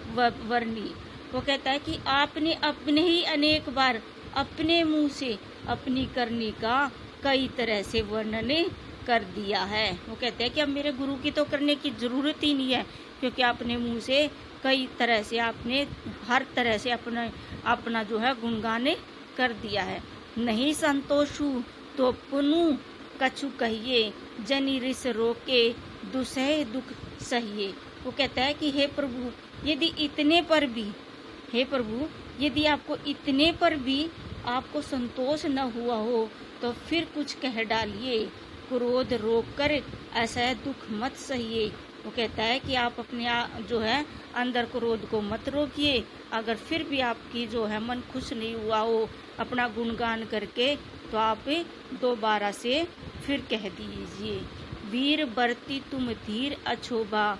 वर्णी। वो कहता है कि आपने अपने ही अनेक बार अपने मुंह से अपनी करनी का कई तरह से वर्णन कर दिया है। वो कहते हैं कि अब मेरे गुरु की तो करने की जरूरत ही नहीं है, क्योंकि आपने मुंह से कई तरह से आपने हर तरह से अपना जो है गुणगान कर दिया है। नहीं संतोषु तो पुनु कछु कहिए, जनि रिस रोके दुसह दुख सहिए। वो कहता है कि हे प्रभु, यदि आपको इतने पर भी आपको संतोष न हुआ हो तो फिर कुछ कह डालिए, क्रोध रोक कर ऐसा दुख मत सहिए। वो कहता है कि आप अपने जो है अंदर क्रोध को मत रोकिए। अगर फिर भी आपकी जो है मन खुश नहीं हुआ हो अपना गुणगान करके, तो आप दोबारा से फिर कह दीजिए। वीर बरती तुम धीर अछोभा,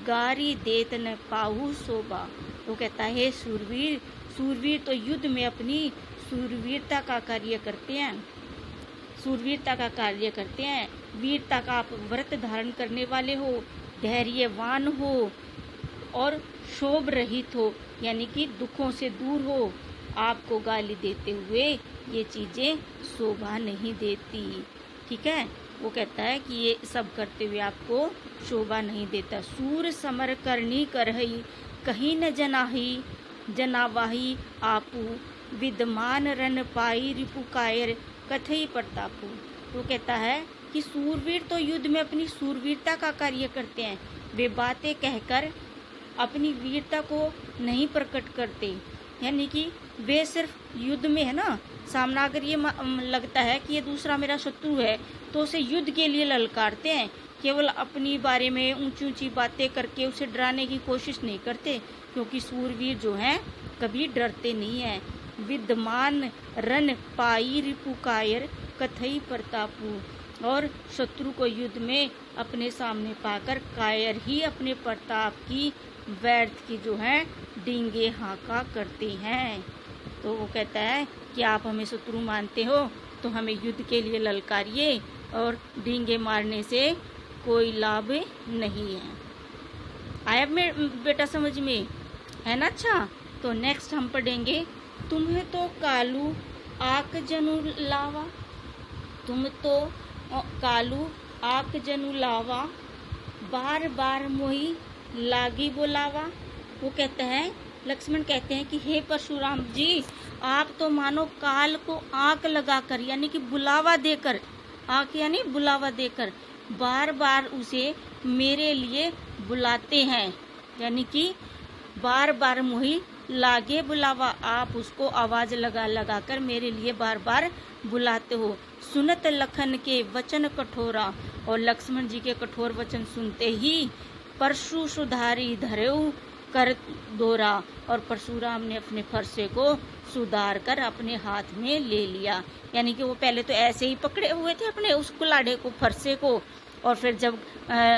गारी देत न पाहु शोभा। वो कहता है सूरवीर तो युद्ध में अपनी सूरवीरता का कार्य करते हैं। वीरता का आप व्रत धारण करने वाले हो, धैर्यवान हो और शोभ रहित हो, यानी कि दुखों से दूर हो। आपको गाली देते हुए ये चीजें शोभा नहीं देती। ठीक है, वो कहता है कि ये सब करते हुए आपको शोभा नहीं देता। सूर समर करनी करही, कहीं न जनावाही आपू, विद्यमान रन पाई रिपु कायर कथई प्रतापू। वो कहता है कि सूरवीर तो युद्ध में अपनी सूरवीरता का कार्य करते हैं, वे बातें कहकर अपनी वीरता को नहीं प्रकट करते। यानी कि वे सिर्फ युद्ध में है ना, सामना अगर ये लगता है कि ये दूसरा मेरा शत्रु है तो उसे युद्ध के लिए ललकारते हैं, केवल अपनी बारे में ऊंची ऊंची बातें करके उसे डराने की कोशिश नहीं करते, क्योंकि सूरवीर जो हैं कभी डरते नहीं हैं। विद्यमान रन पाई रिपु कायर कथई प्रतापू, और शत्रु को युद्ध में अपने सामने पाकर कायर ही अपने प्रताप की व्यर्थ की जो है डींगे हाका करते हैं। तो वो कहता है कि आप हमें शत्रु मानते हो तो हमें युद्ध के लिए ललकारिए, और डींगे मारने से कोई लाभ नहीं है। आया बेटा समझ में, है ना। अच्छा, तो नेक्स्ट हम पढ़ेंगे, तुम्हें तो कालू आक जनु लावा, तुम तो कालू आक जनु लावा, बार बार मोही लागी बोलावा। वो कहते हैं, लक्ष्मण कहते हैं कि हे परशुराम जी, आप तो मानो काल को आंख लगाकर, यानी कि बुलावा देकर, आंख यानी बुलावा देकर बार बार उसे मेरे लिए बुलाते हैं। यानी कि बार बार मोही लागे बुलावा, आप उसको आवाज लगा लगा कर मेरे लिए बार बार बुलाते हो। सुनत लखन के वचन कठोरा, और लक्ष्मण जी के कठोर वचन सुनते ही परशु सुधारी धरेऊ कर दोरा, और परशुराम ने अपने फरसे को सुधार कर अपने हाथ में ले लिया। यानी कि वो पहले तो ऐसे ही पकड़े हुए थे अपने उस कुल्हाड़े को, फरसे को, और फिर जब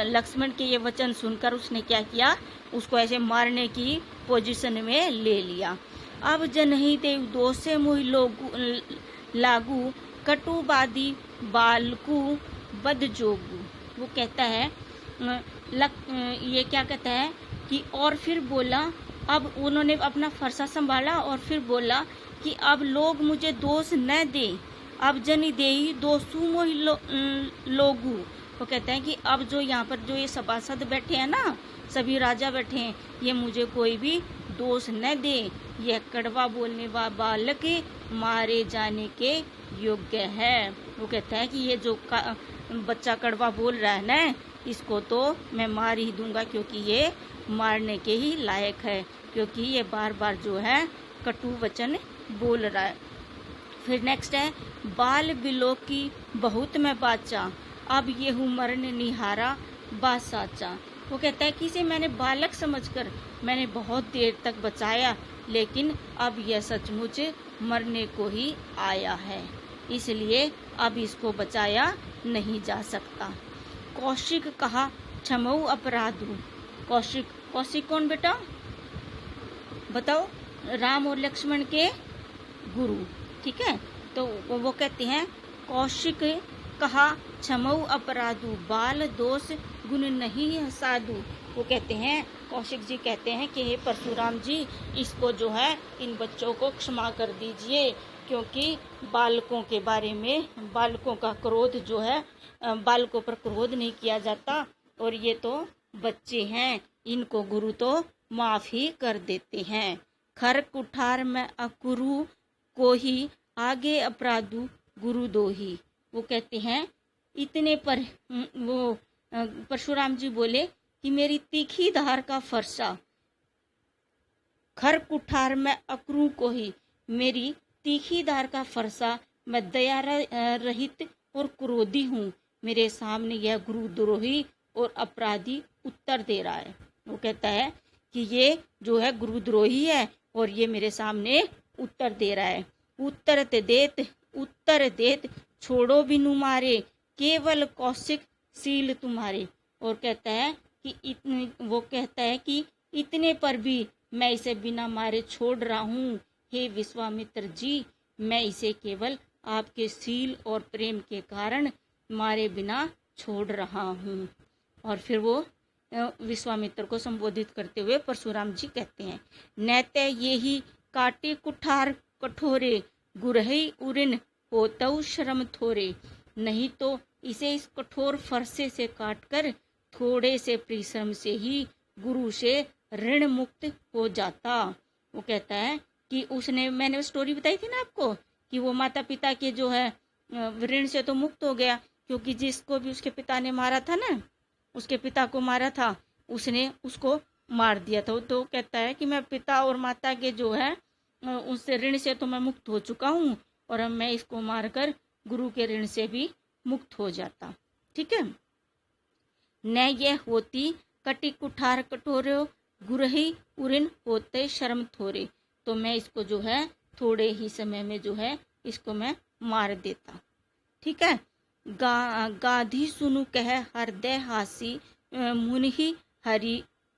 लक्ष्मण के ये वचन सुनकर उसने क्या किया, उसको ऐसे मारने की पोजीशन में ले लिया। अब जनही देव दोष से मोहि लागू, कटुबादी बालकू बद जोगू। वो कहता है ये क्या कहता है कि और फिर बोला, अब उन्होंने अपना फरसा संभाला और फिर बोला कि अब लोग मुझे दोष न दे, अब जनी देही दोषु मोहि लोगू। वो कहते हैं कि अब जो यहाँ पर जो ये सभासद बैठे हैं ना, सभी राजा बैठे हैं, ये मुझे कोई भी दोष न दे, यह कड़वा बोलने वाला बालक मारे जाने के योग्य है। वो कहता है कि ये जो बच्चा कड़वा बोल रहा है ना, इसको तो मैं मार ही दूंगा, क्योंकि ये मारने के ही लायक है, क्योंकि ये बार बार जो है कटु वचन बोल रहा है। फिर नेक्स्ट है, बाल बिलो की बहुत मैं बाचा, अब ये हूँ मरण निहारा बा साचा। वो कहता है कि इसे मैंने बालक समझकर मैंने बहुत देर तक बचाया, लेकिन अब यह सचमुच मरने को ही आया है, इसलिए अब इसको बचाया नहीं जा सकता। कौशिक कहा क्षमऊ अपराधु। कौशिक, कौशिक कौन बेटा बताओ? राम और लक्ष्मण के गुरु, ठीक है। तो वो कहते हैं कौशिक कहा क्षमऊ अपराधु, बाल दोष गुण नहीं है साधु। वो कहते हैं, कौशिक जी कहते हैं कि हे परशुराम जी, इसको जो है इन बच्चों को क्षमा कर दीजिए, क्योंकि बालकों के बारे में, बालकों का क्रोध जो है, बालकों पर क्रोध नहीं किया जाता, और ये तो बच्चे हैं, इनको गुरु तो माफ ही कर देते हैं। खर कुठार में अकुरु को ही आगे अपराधु गुरु दो ही। वो कहते हैं इतने पर वो परशुराम जी बोले कि मेरी तीखी धार का फरसा, खर कुठार में अक्रू को ही, मेरी तीखी धार का फरसा, मैं दया रहित और क्रोधी हूँ, मेरे सामने यह गुरुद्रोही और अपराधी उत्तर दे रहा है। वो कहता है कि ये जो है गुरुद्रोही है और ये मेरे सामने उत्तर दे रहा है। उत्तर देत छोड़ो बिनु मारे, केवल कौशिक सील तुम्हारे। और कहता है कि वो कहता है कि इतने पर भी मैं इसे बिना मारे छोड़ रहा हूँ, हे विश्वामित्र जी, मैं इसे केवल आपके सील और प्रेम के कारण मारे बिना छोड़ रहा हूँ। और फिर वो विश्वामित्र को संबोधित करते हुए परशुराम जी कहते हैं, नैते ये ही काटे कुठार कठोरे, गुरही उरिन होतऊ शर्म थोरे। नहीं तो इसे इस कठोर फरसे से काटकर थोड़े से परिश्रम से ही गुरु से ऋण मुक्त हो जाता। वो कहता है कि उसने, मैंने स्टोरी बताई थी ना आपको कि वो माता पिता के जो है ऋण से तो मुक्त हो गया, क्योंकि जिसको भी उसके पिता ने मारा था ना, उसके पिता को मारा था, उसने उसको मार दिया था। तो कहता है कि मैं पिता और माता के जो है उससे ऋण से तो मैं मुक्त हो चुका हूँ, और अब मैं इसको मारकर गुरु के ऋण से भी मुक्त हो जाता। ठीक है। न ये होती कटी कुठार कटोरे, गुरही उरिन होते शर्म थोरे। तो मैं इसको जो है थोड़े ही समय में जो है इसको मैं मार देता। ठीक है। गाधी सुनु कह हृदय हासी, मुनि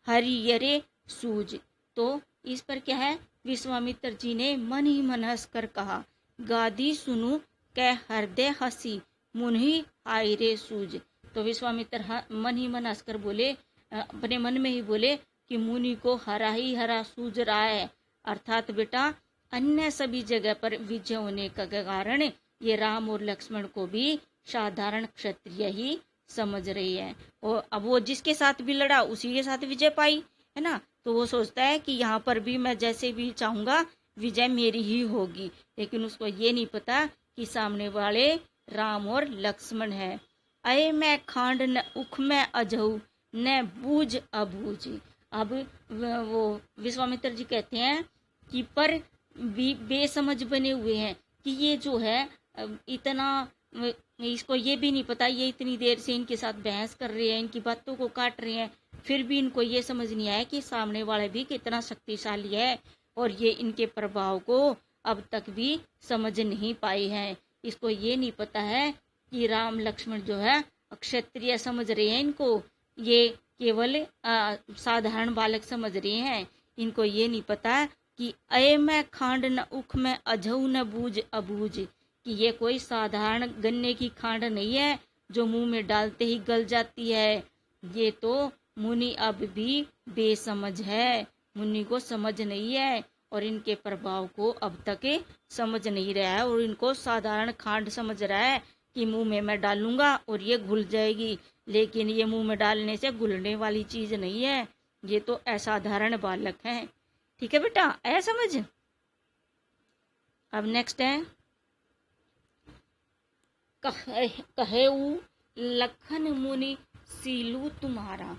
हरियरे सूज। तो इस पर क्या है, विश्वामित्र जी ने मन ही मन हंस कर कहा, गाधी सुनु कह हृदय हसी, मुनि हायरे सूज। तो विश्वामित्र मन ही मन हंसकर बोले, अपने मन में ही बोले कि मुनि को हरा ही हरा सूझ रहा है, अर्थात बेटा अन्य सभी जगह पर विजय होने का कारण ये राम और लक्ष्मण को भी साधारण क्षत्रिय ही समझ रही है। और अब वो जिसके साथ भी लड़ा उसी के साथ विजय पाई है ना, तो वो सोचता है कि यहाँ पर भी मैं जैसे भी चाहूंगा विजय मेरी ही होगी, लेकिन उसको ये नहीं पता कि सामने वाले राम और लक्ष्मण है। अये मैं खांड न उख में अजहू, न बूझ अबूझ। अब वो विश्वामित्र जी कहते हैं कि पर बेसमझ बने हुए हैं कि ये जो है इतना, इसको ये भी नहीं पता, ये इतनी देर से इनके साथ बहस कर रहे हैं, इनकी बातों को काट रहे हैं, फिर भी इनको ये समझ नहीं आया कि सामने वाले भी कितना शक्तिशाली है, और ये इनके प्रभाव को अब तक भी समझ नहीं पाए हैं। इसको ये नहीं पता है कि राम लक्ष्मण जो है क्षत्रिय समझ रहे हैं इनको, ये केवल साधारण बालक समझ रहे हैं। इनको ये नहीं पता कि अय मैं खांड न उख में अझऊ न बूझ अबूझ, कि ये कोई साधारण गन्ने की खांड नहीं है जो मुंह में डालते ही गल जाती है। ये तो मुनि अब भी बेसमझ है, मुनि को समझ नहीं है और इनके प्रभाव को अब तक समझ नहीं रहा है, और इनको साधारण खांड समझ रहा है कि मुंह में मैं डालूंगा और ये घुल जाएगी, लेकिन ये मुंह में डालने से घुलने वाली चीज नहीं है, ये तो असाधारण बालक है। ठीक है बेटा, आया समझ। अब नेक्स्ट है, कहेऊ लखन मुनि सीलू तुम्हारा,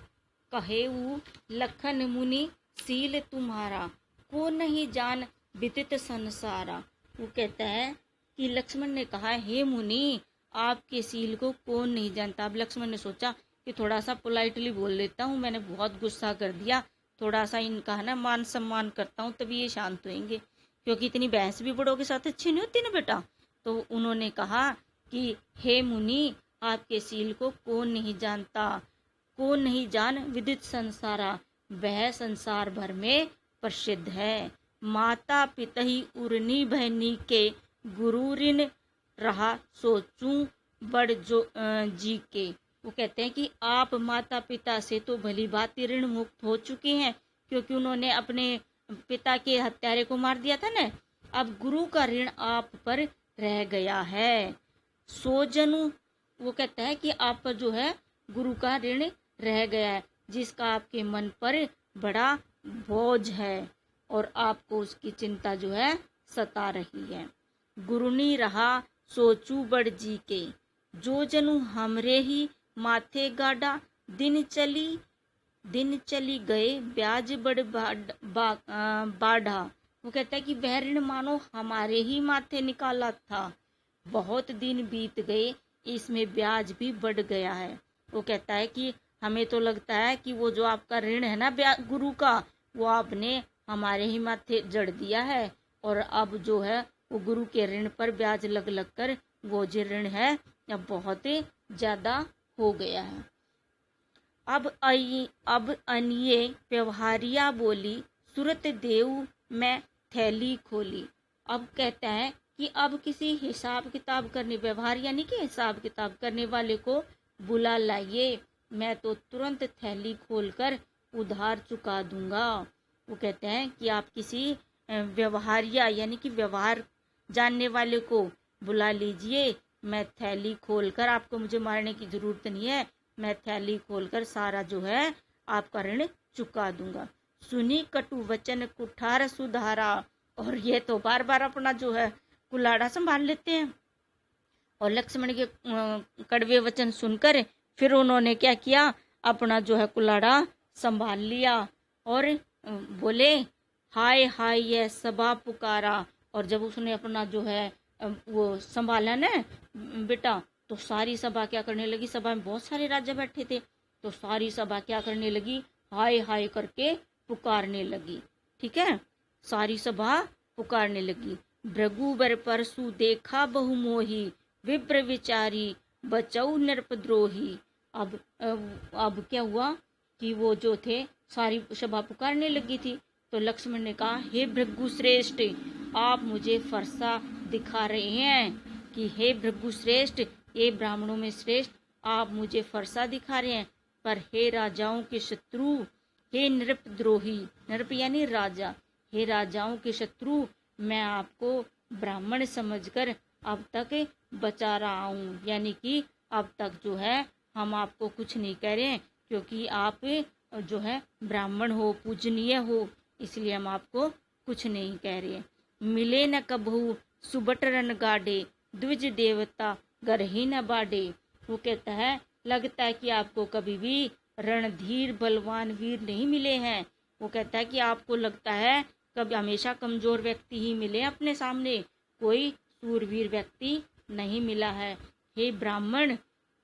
कहेऊ लखन मुनि सील तुम्हारा, को नहीं जान विदित संसारा। वो कहता है कि लक्ष्मण ने कहा, हे मुनि, आपके सील को कौन नहीं जानता। अब लक्ष्मण ने सोचा कि थोड़ा सा पोलाइटली बोल लेता हूँ, मैंने बहुत गुस्सा कर दिया, थोड़ा सा इनका है ना मान सम्मान करता हूँ, तभी ये शांत होंगे, क्योंकि इतनी बहस भी बड़ों के साथ अच्छी नहीं होती ना बेटा। तो उन्होंने कहा कि हे मुनि, आपके सील को कौन नहीं जानता, कौन नहीं जान विदित संसारा, वह संसार भर में प्रसिद्ध है। माता पिता ही उर्नी बहनी के, गुरु ऋण रहा सोचूं बड़ जो जी के। वो कहते हैं कि आप माता पिता से तो भली भांति ऋण मुक्त हो चुके हैं, क्योंकि उन्होंने अपने पिता के हत्यारे को मार दिया था ना। अब गुरु का ऋण आप पर रह गया है। सोजनु, वो कहता है कि आप पर जो है गुरु का ऋण रह गया है, जिसका आपके मन पर बड़ा बोझ है और आपको उसकी चिंता जो है सता रही है। गुरुनी रहा सोचू बड़ जी के, जो जनु हमरे ही माथे गाड़ा, दिन चली गए ब्याज बड़ बाढ़ा। वो कहता है कि वह ऋण मानो हमारे ही माथे निकाला था, बहुत दिन बीत गए, इसमें ब्याज भी बढ़ गया है। वो कहता है कि हमें तो लगता है कि वो जो आपका ऋण है ना गुरु का, वो आपने हमारे ही माथे जड़ दिया है, और अब जो है वो गुरु के ऋण पर ब्याज लग लग कर वो जो ऋण है अब बहुत ज्यादा हो गया है। अब अनिये व्यवहारिया बोली, सुरत देव मैं थैली खोली। अब कहता है कि अब किसी हिसाब किताब करने, व्यवहार यानी कि हिसाब किताब करने वाले को बुला लाइए, मैं तो तुरंत थैली खोलकर उधार चुका दूंगा। वो कहते हैं कि आप किसी व्यवहारिया यानी कि व्यवहार जानने वाले को बुला लीजिए, मैं थैली खोलकर, आपको मुझे मारने की जरूरत नहीं है, मैं थैली खोलकर सारा जो है आपका ऋण चुका दूंगा। सुनी कटु वचन कुठार सुधारा, और ये तो बार बार अपना जो है कुलाड़ा संभाल लेते हैं। और लक्ष्मण के कड़वे वचन सुनकर फिर उन्होंने क्या किया, अपना जो है कुलाड़ा संभाल लिया और बोले, हाय हाय यह सभा पुकारा। और जब उसने अपना जो है वो संभाला ना बेटा, तो सारी सभा क्या करने लगी, सभा में बहुत सारे राजा बैठे थे, तो सारी सभा क्या करने लगी, हाय हाय करके पुकारने लगी। ठीक है, सारी सभा पुकारने लगी। भृगुबर परसु देखा बहुमोही, विप्र विचारी बचऊ नृपद्रोही। अब क्या हुआ कि वो जो थे सारी सभा पुकारने लगी थी, तो लक्ष्मण ने कहा, हे भृगु श्रेष्ठ, आप मुझे फरसा दिखा रहे हैं कि हे भृगु श्रेष्ठ, ये ब्राह्मणों में श्रेष्ठ, आप मुझे फरसा दिखा रहे हैं, पर हे राजाओं के शत्रु, हे नृपद्रोही, नृप यानी राजा, हे राजाओं के शत्रु, मैं आपको ब्राह्मण समझकर अब तक बचा रहा हूँ, यानी कि अब तक जो है हम आपको कुछ नहीं कह रहे हैं, क्योंकि आप जो है ब्राह्मण हो, पूजनीय हो, इसलिए हम आपको कुछ नहीं कह रहे। मिले न कबहू सुबट रन गाडे, द्विज देवता गरही न बाडे। वो कहता है, लगता है कि आपको कभी भी रणधीर बलवान वीर नहीं मिले हैं। वो कहता है कि आपको लगता है कभी हमेशा कमजोर व्यक्ति ही मिले अपने सामने, कोई सूरवीर व्यक्ति नहीं मिला है। हे ब्राह्मण,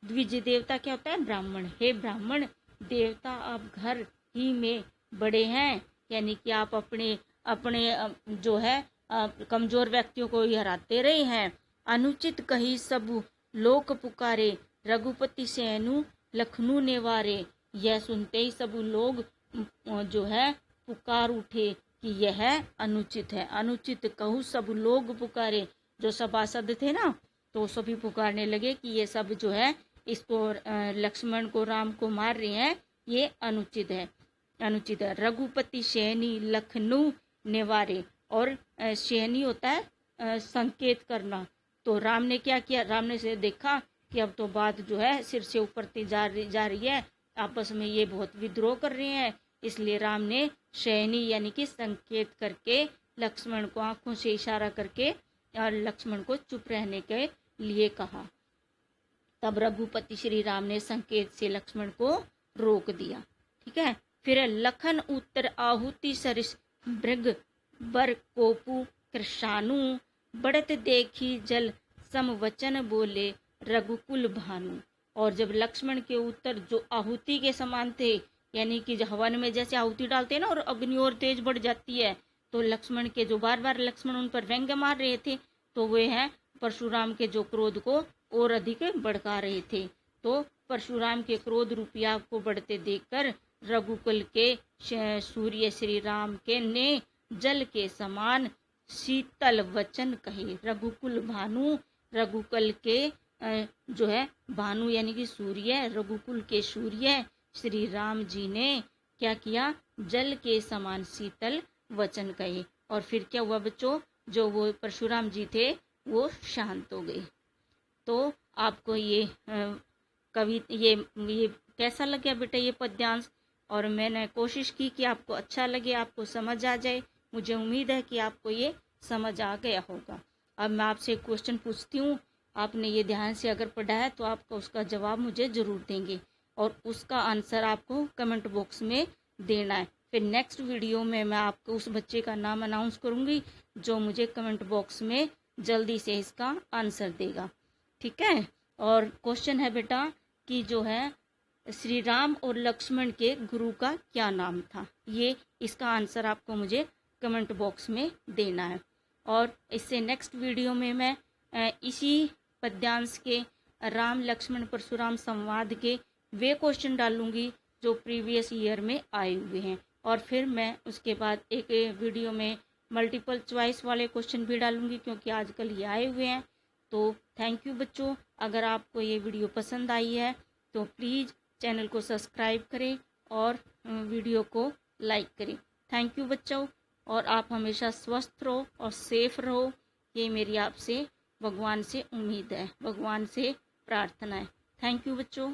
द्विज देवता क्या होता है, ब्राह्मण, हे ब्राह्मण देवता आप घर ही में बड़े हैं, यानी कि आप अपने जो है कमजोर व्यक्तियों को ही हराते रहे हैं। अनुचित कही सब लोक पुकारे, रघुपति सेनु लखनऊ नेवारे। यह सुनते ही सब लोग जो है पुकार उठे कि यह अनुचित है। अनुचित कहूँ सब लोग पुकारे, जो सभासद थे ना, तो सभी पुकारने लगे कि ये सब जो है इसको लक्ष्मण को, राम को मार रहे हैं, ये अनुचित है, अनुचित है। रघुपति सैनी लखनऊ नेवारे, और सैनी होता है संकेत करना। तो राम ने क्या किया, राम ने से देखा कि अब तो बात जो है सिर से ऊपर जा रही है, आपस में ये बहुत विद्रोह कर रहे हैं, इसलिए राम ने सैनी यानी कि संकेत करके लक्ष्मण को आंखों से इशारा करके और लक्ष्मण को चुप रहने के लिए कहा। तब रघुपति श्री राम ने संकेत से लक्ष्मण को रोक दिया। ठीक है, फिर लखन उत्तर आहुति सरिस भृग बर कोपु कृषाणु बढ़त देखी जल सम वचन बोले रघुकुल भानु। और जब लक्ष्मण के उत्तर जो आहुति के समान थे, यानी कि हवन में जैसे आहुति डालते हैं ना और अग्नि और तेज बढ़ जाती है, तो लक्ष्मण के जो बार बार लक्ष्मण उन पर व्यंग्य मार रहे थे, तो वे हैं परशुराम के जो क्रोध को और अधिक भड़का रहे थे। तो परशुराम के क्रोध रूपी आग को बढ़ते देखकर रघुकुल के सूर्य श्री राम के ने जल के समान शीतल वचन कहे। रघुकुल भानु, रघुकुल के जो है भानु यानी कि सूर्य, रघुकुल के सूर्य श्री राम जी ने क्या किया, जल के समान शीतल वचन कहे। और फिर क्या हुआ बच्चों, जो वो परशुराम जी थे वो शांत हो गए। तो आपको ये कवि ये कैसा लगा बेटा ये पद्यांश, और मैंने कोशिश की कि आपको अच्छा लगे, आपको समझ आ जाए। मुझे उम्मीद है कि आपको ये समझ आ गया होगा। अब मैं आपसे एक क्वेश्चन पूछती हूँ, आपने ये ध्यान से अगर पढ़ा है तो आपका उसका जवाब मुझे ज़रूर देंगे, और उसका आंसर आपको कमेंट बॉक्स में देना है। फिर नेक्स्ट वीडियो में मैं आपको उस बच्चे का नाम अनाउंस करूँगी जो मुझे कमेंट बॉक्स में जल्दी से इसका आंसर देगा, ठीक है। और क्वेश्चन है बेटा कि जो है श्री राम और लक्ष्मण के गुरु का क्या नाम था, ये इसका आंसर आपको मुझे कमेंट बॉक्स में देना है। और इससे नेक्स्ट वीडियो में मैं इसी पद्यांश के राम लक्ष्मण परशुराम संवाद के वे क्वेश्चन डालूंगी जो प्रीवियस ईयर में आए हुए हैं, और फिर मैं उसके बाद एक वीडियो में मल्टीपल चॉइस वाले क्वेश्चन भी डालूंगी क्योंकि आजकल ये आए हुए हैं। तो थैंक यू बच्चों, अगर आपको ये वीडियो पसंद आई है तो प्लीज़ चैनल को सब्सक्राइब करें और वीडियो को लाइक करें। थैंक यू बच्चों, और आप हमेशा स्वस्थ रहो और सेफ रहो, ये मेरी आपसे भगवान से उम्मीद है, भगवान से प्रार्थना है। थैंक यू बच्चों।